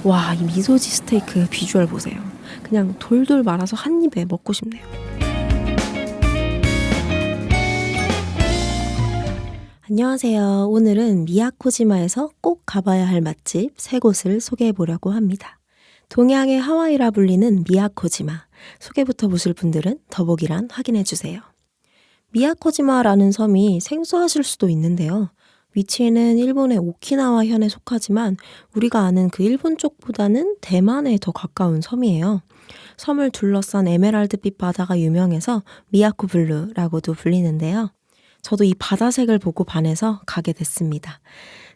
와, 이 미소지 스테이크 비주얼 보세요. 그냥 돌돌 말아서 한 입에 먹고 싶네요. 안녕하세요. 오늘은 미야코지마에서 꼭 가봐야 할 맛집 3곳을 소개해 보려고 합니다. 동양의 하와이라 불리는 미야코지마. 소개부터 보실 분들은 더보기란 확인해 주세요. 미야코지마라는 섬이 생소하실 수도 있는데요. 위치는 일본의 오키나와 현에 속하지만 우리가 아는 그 일본 쪽보다는 대만에 더 가까운 섬이에요. 섬을 둘러싼 에메랄드빛 바다가 유명해서 미야코 블루라고도 불리는데요. 저도 이 바다색을 보고 반해서 가게 됐습니다.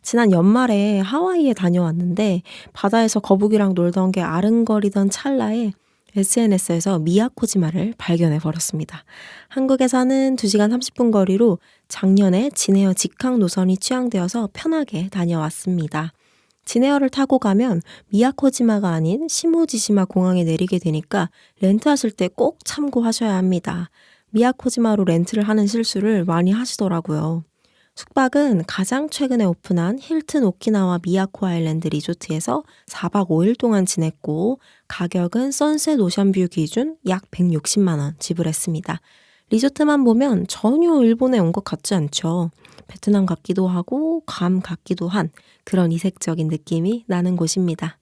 지난 연말에 하와이에 다녀왔는데 바다에서 거북이랑 놀던 게 아른거리던 찰나에 SNS에서 미야코지마를 발견해 버렸습니다. 한국에서는 2시간 30분 거리로 작년에 진에어 직항 노선이 취항되어서 편하게 다녀왔습니다. 진에어를 타고 가면 미야코지마가 아닌 시모지시마 공항에 내리게 되니까 렌트하실 때 꼭 참고하셔야 합니다. 미야코지마로 렌트를 하는 실수를 많이 하시더라고요. 숙박은 가장 최근에 오픈한 힐튼 오키나와 미야코 아일랜드 리조트에서 4박 5일 동안 지냈고 가격은 선셋 오션뷰 기준 약 160만 원 지불했습니다. 리조트만 보면 전혀 일본에 온 것 같지 않죠. 베트남 같기도 하고 괌 같기도 한 그런 이색적인 느낌이 나는 곳입니다.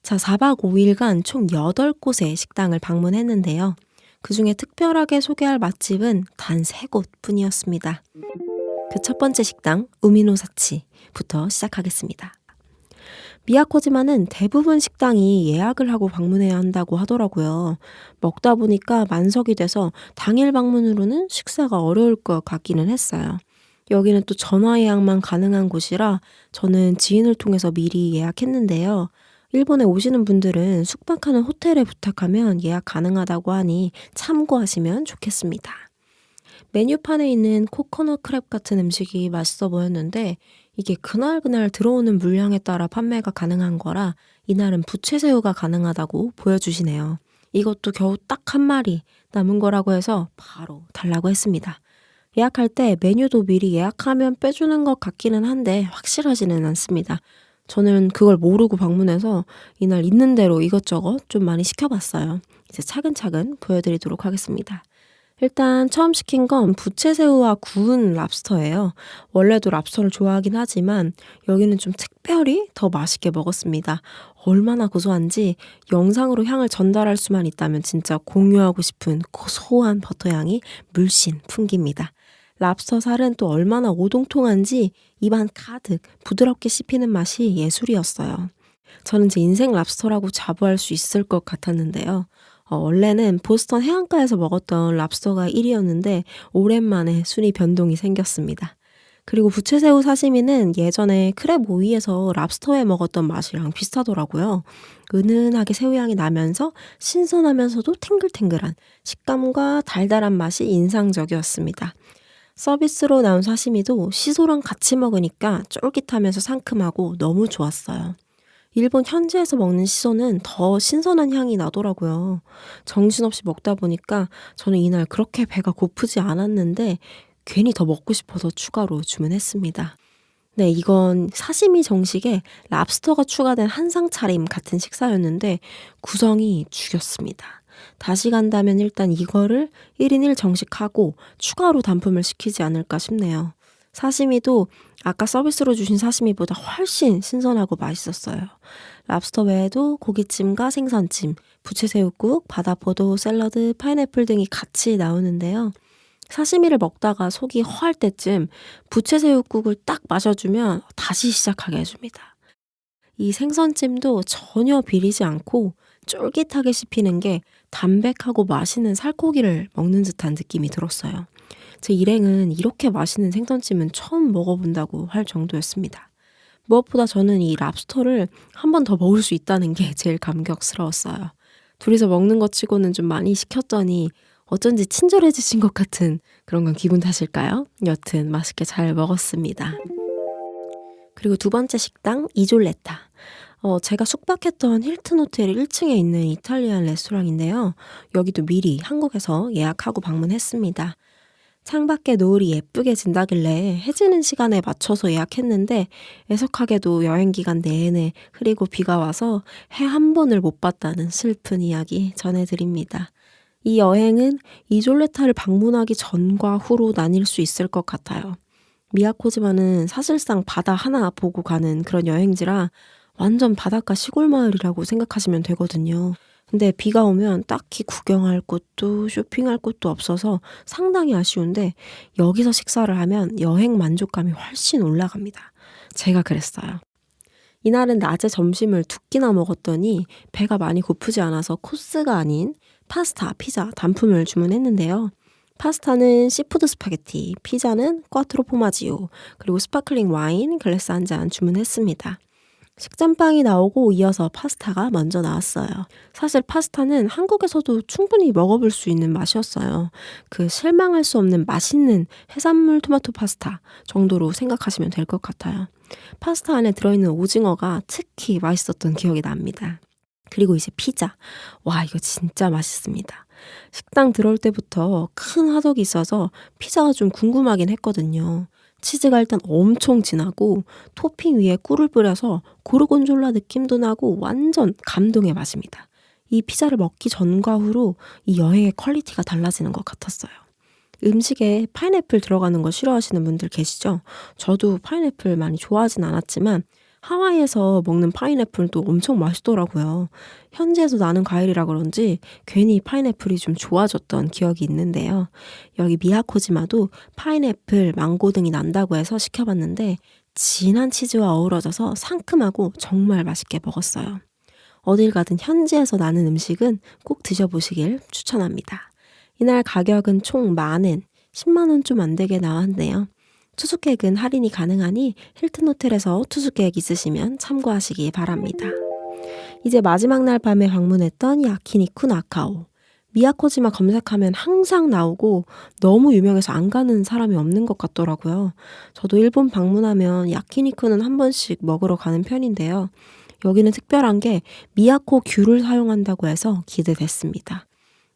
자, 4박 5일간 총 8곳의 식당을 방문했는데요. 그중에 특별하게 소개할 맛집은 단 3곳 뿐이었습니다. 그 첫 번째 식당 우미노사치부터 시작하겠습니다. 미야코지마는 대부분 식당이 예약을 하고 방문해야 한다고 하더라고요. 먹다 보니까 만석이 돼서 당일 방문으로는 식사가 어려울 것 같기는 했어요. 여기는 또 전화 예약만 가능한 곳이라 저는 지인을 통해서 미리 예약했는데요. 일본에 오시는 분들은 숙박하는 호텔에 부탁하면 예약 가능하다고 하니 참고하시면 좋겠습니다. 메뉴판에 있는 코코넛 크랩 같은 음식이 맛있어 보였는데 이게 그날그날 들어오는 물량에 따라 판매가 가능한 거라 이날은 부채새우가 가능하다고 보여주시네요. 이것도 겨우 딱 한 마리 남은 거라고 해서 바로 달라고 했습니다. 예약할 때 메뉴도 미리 예약하면 빼주는 것 같기는 한데 확실하지는 않습니다. 저는 그걸 모르고 방문해서 이날 있는 대로 이것저것 좀 많이 시켜봤어요. 이제 차근차근 보여드리도록 하겠습니다. 일단 처음 시킨 건 부채새우와 구운 랍스터예요. 원래도 랍스터를 좋아하긴 하지만 여기는 좀 특별히 더 맛있게 먹었습니다. 얼마나 고소한지 영상으로 향을 전달할 수만 있다면 진짜 공유하고 싶은 고소한 버터향이 물씬 풍깁니다. 랍스터 살은 또 얼마나 오동통한지 입안 가득 부드럽게 씹히는 맛이 예술이었어요. 저는 제 인생 랍스터라고 자부할 수 있을 것 같았는데요. 원래는 보스턴 해안가에서 먹었던 랍스터가 1위였는데 오랜만에 순위 변동이 생겼습니다. 그리고 부채새우 사시미는 예전에 크랩 오이에서 랍스터에 먹었던 맛이랑 비슷하더라고요. 은은하게 새우향이 나면서 신선하면서도 탱글탱글한 식감과 달달한 맛이 인상적이었습니다. 서비스로 나온 사시미도 시소랑 같이 먹으니까 쫄깃하면서 상큼하고 너무 좋았어요. 일본 현지에서 먹는 시소는 더 신선한 향이 나더라고요. 정신없이 먹다 보니까 저는 이날 그렇게 배가 고프지 않았는데 괜히 더 먹고 싶어서 추가로 주문했습니다. 네, 이건 사시미 정식에 랍스터가 추가된 한상 차림 같은 식사였는데 구성이 죽였습니다. 다시 간다면 일단 이거를 1인 1정식하고 추가로 단품을 시키지 않을까 싶네요. 사시미도 아까 서비스로 주신 사시미보다 훨씬 신선하고 맛있었어요. 랍스터 외에도 고깃찜과 생선찜, 부채새우국, 바다포도, 샐러드, 파인애플 등이 같이 나오는데요. 사시미를 먹다가 속이 허할 때쯤 부채새우국을 딱 마셔주면 다시 시작하게 해줍니다. 이 생선찜도 전혀 비리지 않고 쫄깃하게 씹히는 게 담백하고 맛있는 살코기를 먹는 듯한 느낌이 들었어요. 제 일행은 이렇게 맛있는 생선찜은 처음 먹어본다고 할 정도였습니다. 무엇보다 저는 이 랍스터를 한 번 더 먹을 수 있다는 게 제일 감격스러웠어요. 둘이서 먹는 것 치고는 좀 많이 시켰더니 어쩐지 친절해지신 것 같은 그런 건 기분 탓일까요? 여튼 맛있게 잘 먹었습니다. 그리고 두 번째 식당 이졸레타. 제가 숙박했던 힐튼 호텔 1층에 있는 이탈리안 레스토랑인데요. 여기도 미리 한국에서 예약하고 방문했습니다. 창밖에 노을이 예쁘게 진다길래 해지는 시간에 맞춰서 예약했는데 애석하게도 여행 기간 내내 흐리고 비가 와서 해 한 번을 못 봤다는 슬픈 이야기 전해드립니다. 이 여행은 이졸레타를 방문하기 전과 후로 나뉠 수 있을 것 같아요. 미야코지마는 사실상 바다 하나 보고 가는 그런 여행지라 완전 바닷가 시골 마을이라고 생각하시면 되거든요. 근데 비가 오면 딱히 구경할 곳도 쇼핑할 곳도 없어서 상당히 아쉬운데 여기서 식사를 하면 여행 만족감이 훨씬 올라갑니다. 제가 그랬어요. 이날은 낮에 점심을 두 끼나 먹었더니 배가 많이 고프지 않아서 코스가 아닌 파스타, 피자, 단품을 주문했는데요. 파스타는 시푸드 스파게티, 피자는 꽈트로 포마지오, 그리고 스파클링 와인 글래스 한 잔 주문했습니다. 식전빵이 나오고 이어서 파스타가 먼저 나왔어요. 사실 파스타는 한국에서도 충분히 먹어볼 수 있는 맛이었어요. 그 실망할 수 없는 맛있는 해산물 토마토 파스타 정도로 생각하시면 될 것 같아요. 파스타 안에 들어있는 오징어가 특히 맛있었던 기억이 납니다. 그리고 이제 피자. 와, 이거 진짜 맛있습니다. 식당 들어올 때부터 큰 화덕이 있어서 피자가 좀 궁금하긴 했거든요. 치즈가 일단 엄청 진하고 토핑 위에 꿀을 뿌려서 고르곤졸라 느낌도 나고 완전 감동의 맛입니다. 이 피자를 먹기 전과 후로 이 여행의 퀄리티가 달라지는 것 같았어요. 음식에 파인애플 들어가는 거 싫어하시는 분들 계시죠? 저도 파인애플 많이 좋아하진 않았지만 하와이에서 먹는 파인애플도 엄청 맛있더라고요. 현지에서 나는 과일이라 그런지 괜히 파인애플이 좀 좋아졌던 기억이 있는데요. 여기 미야코지마도 파인애플, 망고 등이 난다고 해서 시켜봤는데 진한 치즈와 어우러져서 상큼하고 정말 맛있게 먹었어요. 어딜 가든 현지에서 나는 음식은 꼭 드셔보시길 추천합니다. 이날 가격은 총 10,000엔, 10만 원 좀 안 되게 나왔네요. 투숙객은 할인이 가능하니 힐튼 호텔에서 투숙객 있으시면 참고하시기 바랍니다. 이제 마지막 날 밤에 방문했던 야키니쿠 나카오. 미야코지마 검색하면 항상 나오고 너무 유명해서 안 가는 사람이 없는 것 같더라고요. 저도 일본 방문하면 야키니쿠는 한 번씩 먹으러 가는 편인데요. 여기는 특별한 게 미야코 귤을 사용한다고 해서 기대됐습니다.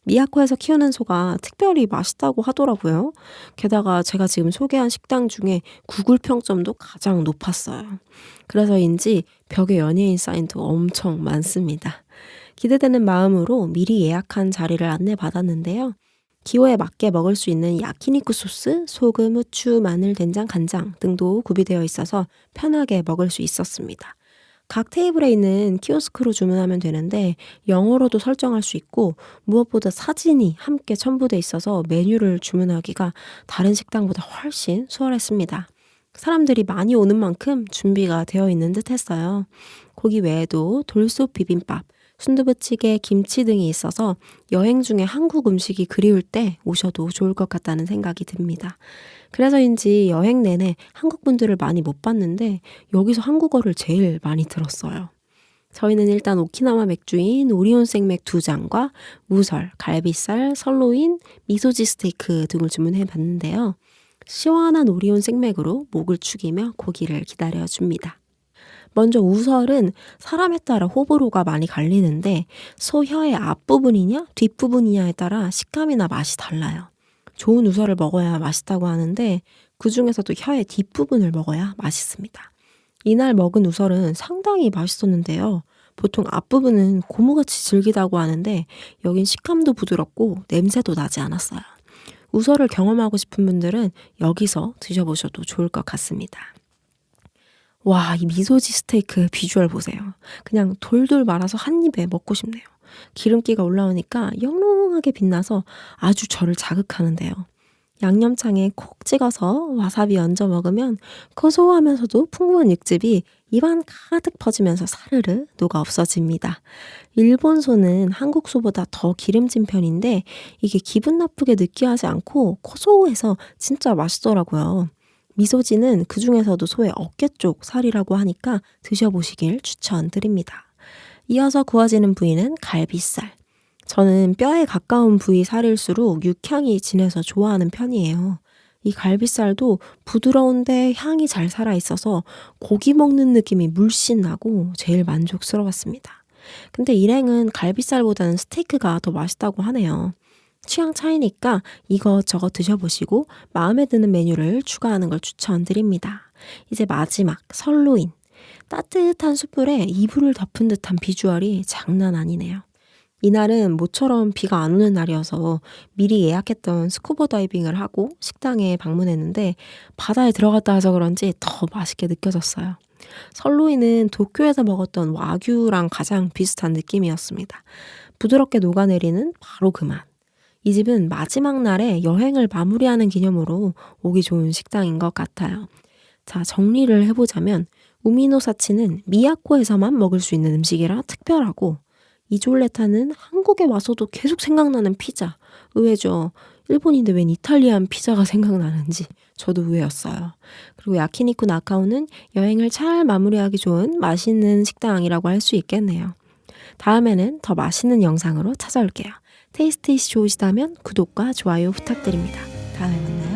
미야코에서 키우는 소가 특별히 맛있다고 하더라고요. 게다가 제가 지금 소개한 식당 중에 구글 평점도 가장 높았어요. 그래서인지 벽에 연예인 사인도 엄청 많습니다. 기대되는 마음으로 미리 예약한 자리를 안내받았는데요. 기호에 맞게 먹을 수 있는 야키니쿠 소스, 소금, 후추, 마늘, 된장, 간장 등도 구비되어 있어서 편하게 먹을 수 있었습니다. 각 테이블에 있는 키오스크로 주문하면 되는데 영어로도 설정할 수 있고 무엇보다 사진이 함께 첨부돼 있어서 메뉴를 주문하기가 다른 식당보다 훨씬 수월했습니다. 사람들이 많이 오는 만큼 준비가 되어 있는 듯 했어요. 고기 외에도 돌솥 비빔밥, 순두부찌개, 김치 등이 있어서 여행 중에 한국 음식이 그리울 때 오셔도 좋을 것 같다는 생각이 듭니다. 그래서인지 여행 내내 한국 분들을 많이 못 봤는데 여기서 한국어를 제일 많이 들었어요. 저희는 일단 오키나와 맥주인 오리온 생맥 2잔과 무설, 갈비살, 설로인, 미소지 스테이크 등을 주문해 봤는데요. 시원한 오리온 생맥으로 목을 축이며 고기를 기다려줍니다. 먼저 우설은 사람에 따라 호불호가 많이 갈리는데 소혀의 앞부분이냐 뒷부분이냐에 따라 식감이나 맛이 달라요. 좋은 우설을 먹어야 맛있다고 하는데 그 중에서도 혀의 뒷부분을 먹어야 맛있습니다. 이날 먹은 우설은 상당히 맛있었는데요. 보통 앞부분은 고무같이 질기다고 하는데 여긴 식감도 부드럽고 냄새도 나지 않았어요. 우설을 경험하고 싶은 분들은 여기서 드셔보셔도 좋을 것 같습니다. 와, 이 미소지 스테이크 비주얼 보세요. 그냥 돌돌 말아서 한 입에 먹고 싶네요. 기름기가 올라오니까 영롱하게 빛나서 아주 저를 자극하는데요. 양념장에 콕 찍어서 와사비 얹어 먹으면 고소하면서도 풍부한 육즙이 입안 가득 퍼지면서 사르르 녹아 없어집니다. 일본 소는 한국 소보다 더 기름진 편인데 이게 기분 나쁘게 느끼하지 않고 고소해서 진짜 맛있더라고요. 미소지는 그 중에서도 소의 어깨 쪽 살이라고 하니까 드셔보시길 추천드립니다. 이어서 구워지는 부위는 갈비살. 저는 뼈에 가까운 부위 살일수록 육향이 진해서 좋아하는 편이에요. 이 갈비살도 부드러운데 향이 잘 살아있어서 고기 먹는 느낌이 물씬 나고 제일 만족스러웠습니다. 근데 일행은 갈비살보다는 스테이크가 더 맛있다고 하네요. 취향 차이니까 이것저것 드셔보시고 마음에 드는 메뉴를 추가하는 걸 추천드립니다. 이제 마지막, 설로인. 따뜻한 숯불에 이불을 덮은 듯한 비주얼이 장난 아니네요. 이날은 모처럼 비가 안 오는 날이어서 미리 예약했던 스쿠버 다이빙을 하고 식당에 방문했는데 바다에 들어갔다 와서 그런지 더 맛있게 느껴졌어요. 설로이는 도쿄에서 먹었던 와규랑 가장 비슷한 느낌이었습니다. 부드럽게 녹아내리는 바로 그 맛. 이 집은 마지막 날에 여행을 마무리하는 기념으로 오기 좋은 식당인 것 같아요. 자, 정리를 해보자면 우미노사치는 미야코에서만 먹을 수 있는 음식이라 특별하고, 이졸레타는 한국에 와서도 계속 생각나는 피자. 의외죠. 일본인데 웬 이탈리안 피자가 생각나는지 저도 의외였어요. 그리고 야키니쿠 나카오는 여행을 잘 마무리하기 좋은 맛있는 식당이라고 할 수 있겠네요. 다음에는 더 맛있는 영상으로 찾아올게요. 테이스트 이시 좋으시다면 구독과 좋아요 부탁드립니다. 다음에 만나요.